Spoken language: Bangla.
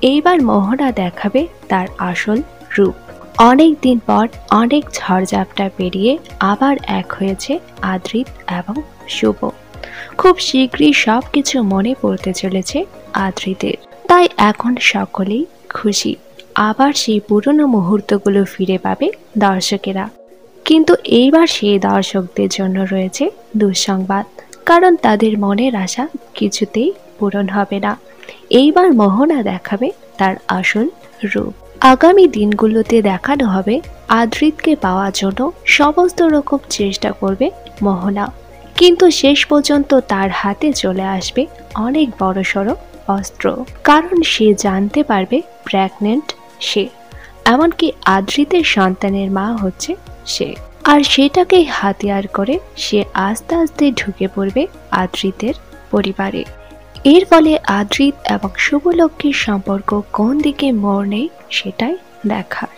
এইবার মোহনা দেখাবে তার আসল রূপ। অনেক দিন পর অনেক ঝড়ঝাপটা পেরিয়ে আবার এক হয়েছে আদ্রিত এবং শুভ। খুব শীঘ্রই সবকিছু মনে পড়তে চলেছে আদ্রিতের। তাই এখন সকলেই খুশি, আবার সেই পুরনো মুহূর্তগুলো ফিরে পাবে দর্শকেরা। কিন্তু এইবার সেই দর্শকদের জন্য রয়েছে দুঃসংবাদ, কারণ তাদের মনের আশা কিছুতেই পূরণ হবে না। এইবার মোহনা দেখাবে তার আসল রূপ। আগামী দিনগুলোতে দেখানো হবে আদ্রিতকে পাওয়ার জন্য সমস্ত রকম চেষ্টা করবে মোহনা, কিন্তু শেষ পর্যন্ত তার হাতে চলে আসবে অনেক বড়সড় অস্ত্র, কারণ সে জানতে পারবে প্রেগনেন্ট সে, এমনকি আদ্রিতের সন্তানের মা হচ্ছে সে। আর সেটাকেই হাতিয়ার করে সে আস্তে আস্তে ঢুকে পড়বে আদ্রিতের পরিবারে। এর ফলে আদ্রিত এবং শুভলক্ষ্মীর সম্পর্ক কোন দিকে মোড় নেয় সেটাই দেখার।